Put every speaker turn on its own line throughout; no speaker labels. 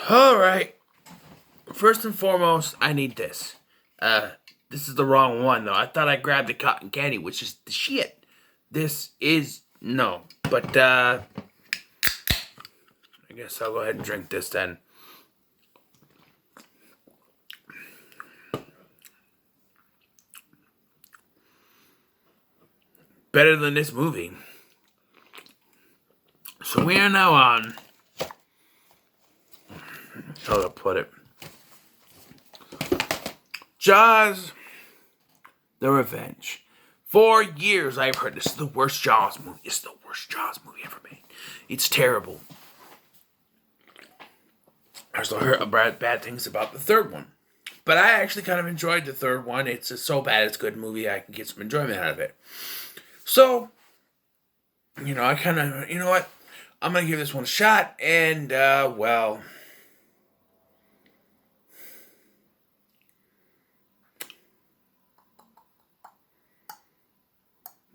Alright. First and foremost, I need this. This is the wrong one though. I thought I grabbed the cotton candy, which is the shit. This is no. But I guess I'll go ahead and drink this then. Better than this movie. So we are now on. How to put it? Jaws: The Revenge. For years I've heard this is the worst Jaws movie. It's the worst Jaws movie ever made. It's terrible. I also heard bad things about the third one. But I actually kind of enjoyed the third one. It's just so bad it's a good movie. I can get some enjoyment out of it. So, I kind of, you know what? I'm going to give this one a shot. And, well,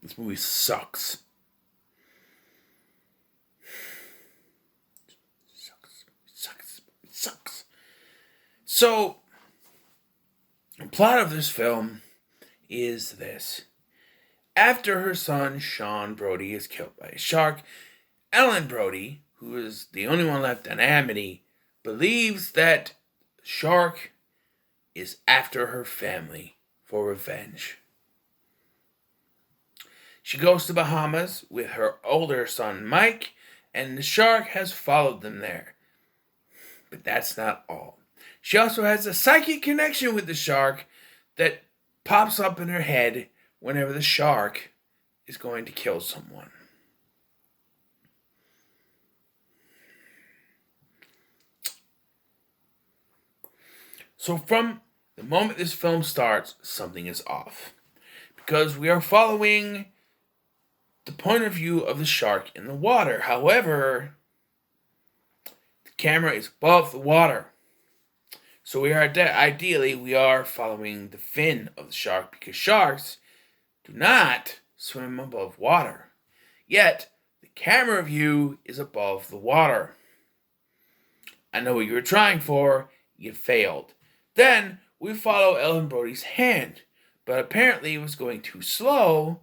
this movie sucks. Sucks. So, the plot of this film is this. After her son, Sean Brody, is killed by a shark, Ellen Brody, who is the only one left in Amity, believes that the shark is after her family for revenge. She goes to Bahamas with her older son, Mike, and the shark has followed them there. But that's not all. She also has a psychic connection with the shark that pops up in her head whenever the shark is going to kill someone. So from the moment this film starts, something is off. Because we are following the point of view of the shark in the water. However, the camera is above the water. So ideally we are following the fin of the shark because sharks do not swim above water. Yet, the camera view is above the water. I know what you were trying for. You failed. Then, we follow Ellen Brody's hand. But apparently it was going too slow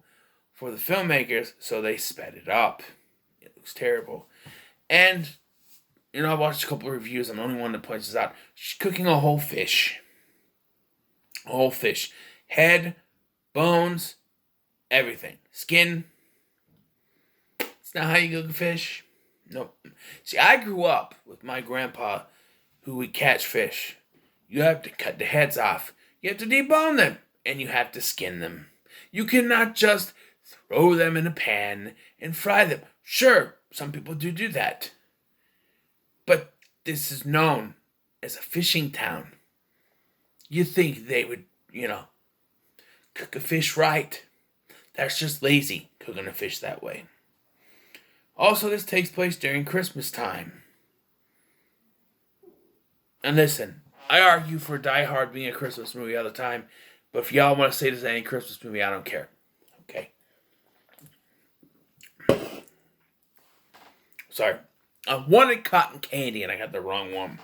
for the filmmakers, so they sped it up. It looks terrible. And, I watched a couple of reviews. I'm the only one that points this out. She's cooking a whole fish. A whole fish. Head, bones, everything. Skin. It's not how you cook a fish. Nope. See, I grew up with my grandpa who would catch fish. You have to cut the heads off. You have to debone them. And you have to skin them. You cannot just throw them in a pan and fry them. Sure, some people do that. But this is known as a fishing town. You think they would, cook a fish right. That's just lazy, cooking a fish that way. Also, this takes place during Christmas time. And listen, I argue for Die Hard being a Christmas movie all the time, but if y'all want to say this ain't a Christmas movie, I don't care. Okay? Sorry. I wanted cotton candy and I got the wrong one.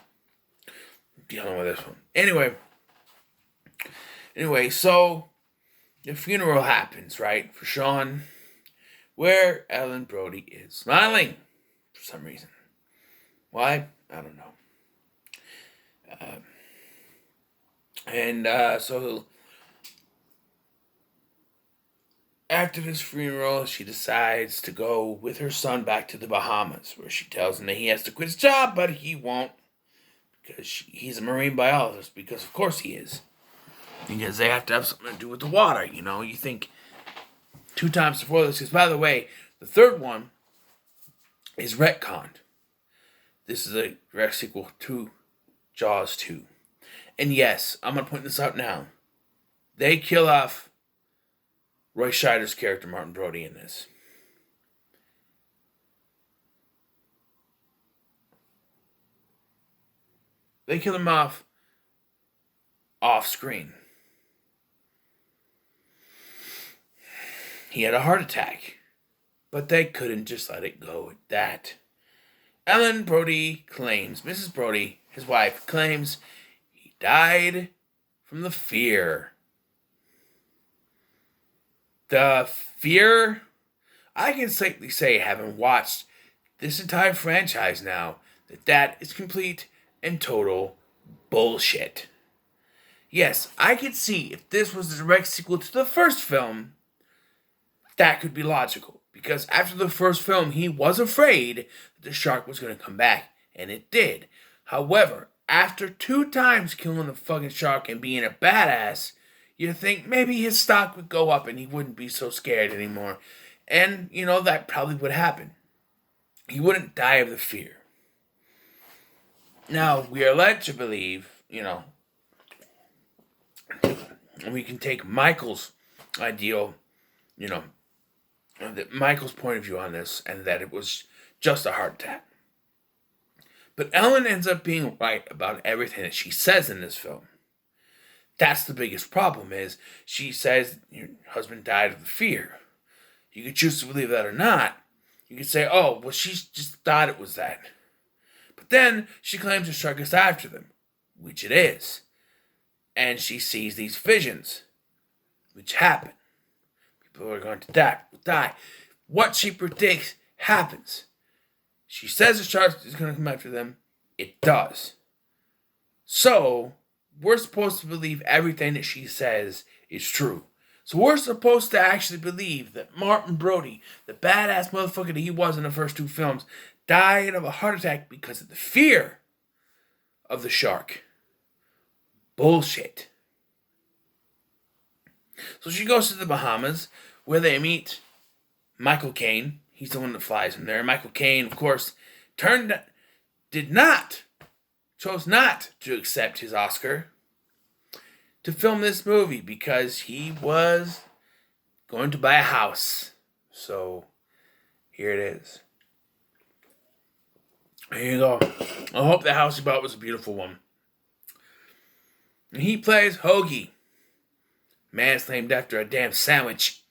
I'm dealing with this one. Anyway, so the funeral happens, right, for Sean, where Ellen Brody is smiling for some reason. Why? I don't know. So after this funeral, she decides to go with her son back to the Bahamas, where she tells him that he has to quit his job, but he won't, because he's a marine biologist, because of course he is. Because they have to have something to do with the water, You think 2 times before this, because by the way, the third one is retconned. This is a direct sequel to Jaws 2. And yes, I'm going to point this out now. They kill off Roy Scheider's character, Martin Brody, in this. They kill him off screen. He had a heart attack. But they couldn't just let it go at that. Ellen Brody claims, Mrs. Brody, his wife, claims he died from the fear. The fear? I can safely say, having watched this entire franchise now, that is complete and total bullshit. Yes, I could see if this was the direct sequel to the first film, that could be logical. Because after the first film, he was afraid that the shark was going to come back, and it did. However, after 2 times killing the fucking shark and being a badass, you'd think maybe his stock would go up and he wouldn't be so scared anymore. And, that probably would happen. He wouldn't die of the fear. Now, we are led to believe, we can take Michael's ideal, Michael's point of view on this, and that it was just a heart attack. But Ellen ends up being right about everything that she says in this film. That's the biggest problem, is she says your husband died of the fear. You could choose to believe that or not. You could say, oh, well, she just thought it was that. But then she claims the shark is after them, which it is. And she sees these visions, which happen. People are going to die. What she predicts happens. She says the shark is going to come after them. It does. So, we're supposed to believe everything that she says is true. So we're supposed to actually believe that Martin Brody, the badass motherfucker that he was in the first 2 films, died of a heart attack because of the fear of the shark. Bullshit. So she goes to the Bahamas, where they meet Michael Caine. He's the one that flies him there. Michael Caine, of course, chose not to accept his Oscar to film this movie because he was going to buy a house. So, here it is. Here you go. I hope the house he bought was a beautiful one. And he plays Hoagie. Man's named after a damn sandwich.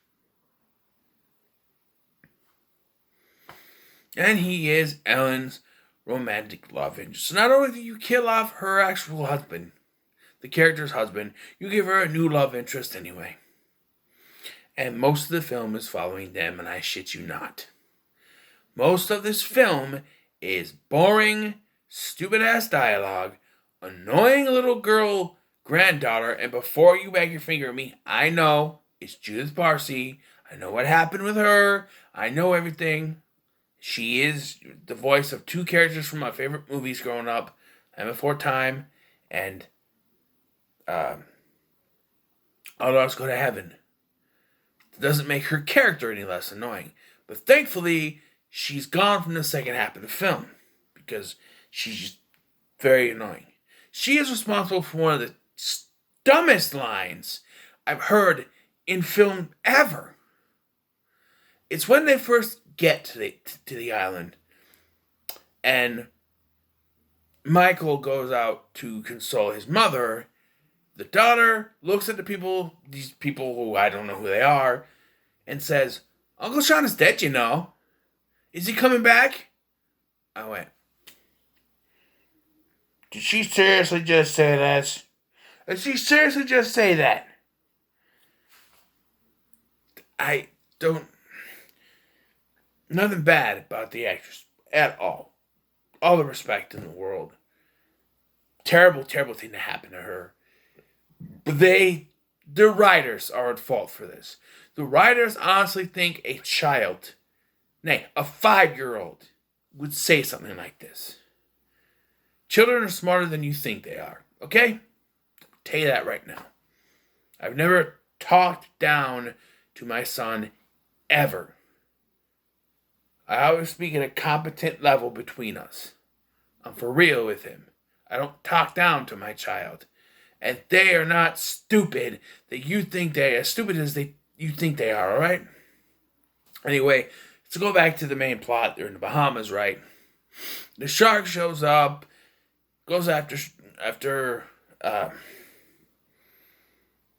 And he is Ellen's romantic love interest. So not only do you kill off her actual husband, the character's husband, you give her a new love interest anyway. And most of the film is following them, and I shit you not. Most of this film is boring, stupid-ass dialogue, annoying little girl granddaughter, and before you wag your finger at me, I know it's Judith Parsi. I know what happened with her. I know everything. She is the voice of 2 characters from my favorite movies growing up, And Before Time and All Dogs Go to Heaven. It doesn't make her character any less annoying. But thankfully, she's gone from the second half of the film because she's just very annoying. She is responsible for one of the dumbest lines I've heard in film ever. It's when they first get to the island, and Michael goes out to console his mother. The daughter looks at these people who I don't know who they are, and says, Uncle Sean is dead, you know. Is he coming back? I went, did she seriously just say that? Did she seriously just say that? I don't... Nothing bad about the actress at all. All the respect in the world. Terrible, terrible thing to happen to her. But the writers are at fault for this. The writers honestly think a child, nay, a 5-year-old, would say something like this. Children are smarter than you think they are, okay? I'll tell you that right now. I've never talked down to my son, ever. I always speak at a competent level between us. I'm for real with him. I don't talk down to my child. And they are not stupid that you think they are as stupid as you think they are, alright? Anyway, let's go back to the main plot. They're in the Bahamas, right? The shark shows up, goes after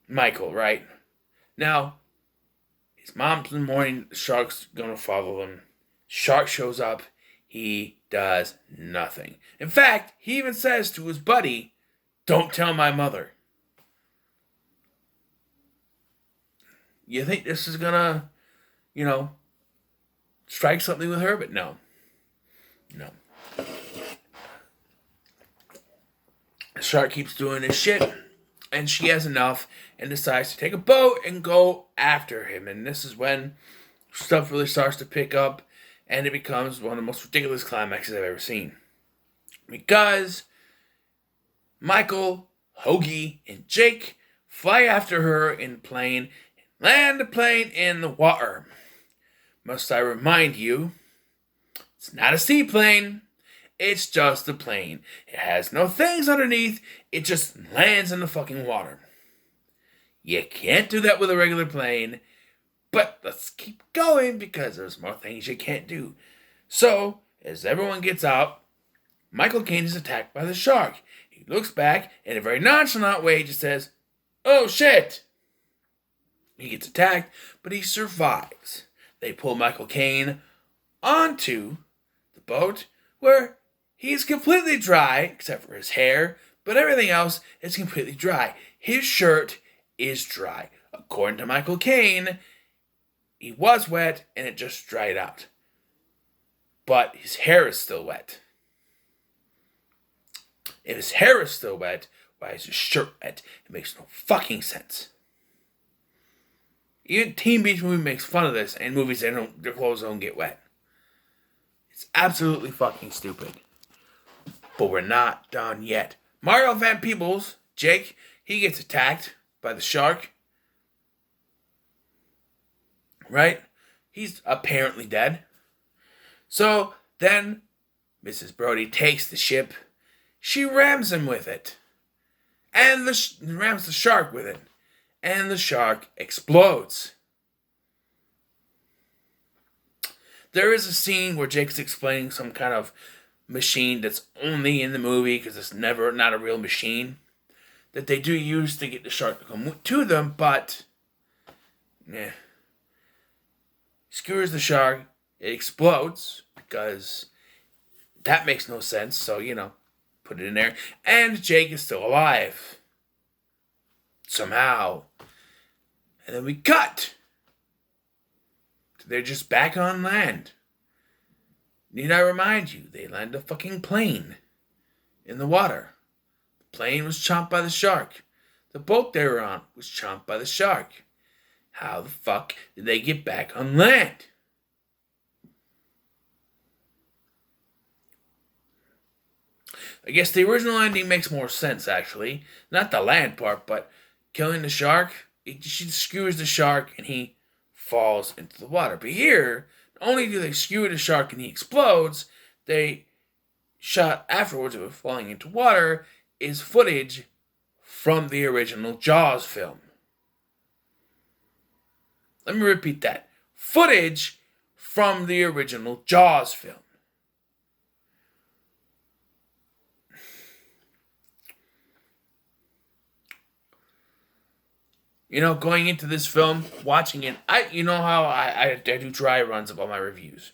Michael, right? Now, his mom's in the morning, the shark's gonna follow him. Shark shows up, he does nothing. In fact, he even says to his buddy, "Don't tell my mother." You think this is gonna, strike something with her? But no. No. The shark keeps doing his shit, and she has enough and decides to take a boat and go after him. And this is when stuff really starts to pick up, and it becomes one of the most ridiculous climaxes I've ever seen. Because Michael, Hoagie, and Jake fly after her in a plane and land the plane in the water. Must I remind you, it's not a seaplane. It's just a plane. It has no things underneath. It just lands in the fucking water. You can't do that with a regular plane. But let's keep going because there's more things you can't do. So, as everyone gets out, Michael Caine is attacked by the shark. He looks back in a very nonchalant way, just says, "Oh shit!" He gets attacked, but he survives. They pull Michael Caine onto the boat where he's completely dry, except for his hair, but everything else is completely dry. His shirt is dry. According to Michael Caine, he was wet and it just dried out. But his hair is still wet. If his hair is still wet, why is his shirt wet? It makes no fucking sense. Even Teen Beach Movie makes fun of this, and movies their clothes don't get wet. It's absolutely fucking stupid. But we're not done yet. Mario Van Peebles, Jake, he gets attacked by the shark. Right? He's apparently dead. So then Mrs. Brody takes the ship. She rams him with it. And rams the shark with it. And the shark explodes. There is a scene where Jake's explaining some kind of machine that's only in the movie because it's not a real machine that they do use to get the shark to come to them, but skewers the shark, it explodes because that makes no sense, so put it in there, and Jake is still alive somehow. And then we cut. They're just back on land. Need I remind you, they land a fucking plane in the water. The plane was chomped by the shark. The boat they were on was chomped by the shark. How the fuck did they get back on land? I guess the original ending makes more sense, actually. Not the land part, but killing the shark. She skewers the shark and he falls into the water. But here, not only do they skewer the shark and he explodes, they shot afterwards of it falling into water is footage from the original Jaws film. Let me repeat that. Footage from the original Jaws film. Going into this film, watching it, how I do dry runs of all my reviews.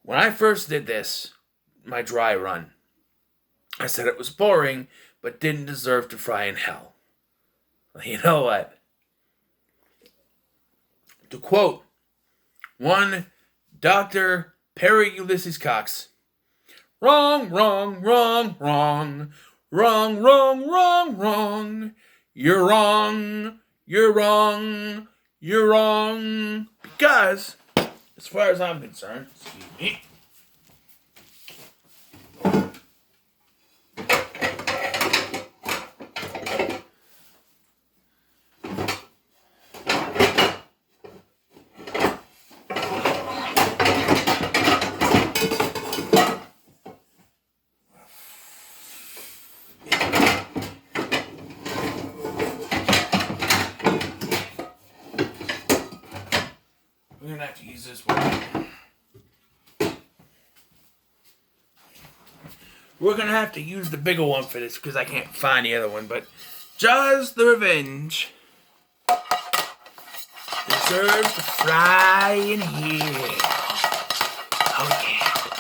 When I first did this, my dry run, I said it was boring, but didn't deserve to fry in hell. Well, you know what? To quote one Dr. Perry Ulysses Cox, "Wrong, wrong, wrong, wrong, wrong, wrong, wrong, wrong. You're wrong, you're wrong, you're wrong." Because, as far as I'm concerned, excuse me, we're going to have to use this one. We're going to have to use the bigger one for this because I can't find the other one. But Jaws the Revenge deserves to fry in here. Oh, yeah.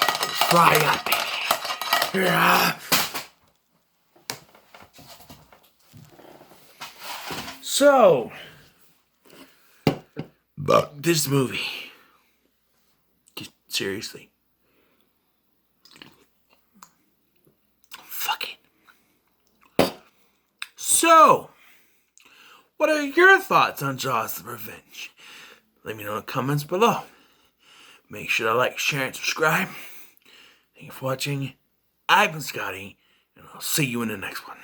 dry up. Yeah. So, but this movie, seriously, fuck it. So, what are your thoughts on Jaws the Revenge? Let me know in the comments below. Make sure to like, share, and subscribe. Thank you for watching. I've been Scotty, and I'll see you in the next one.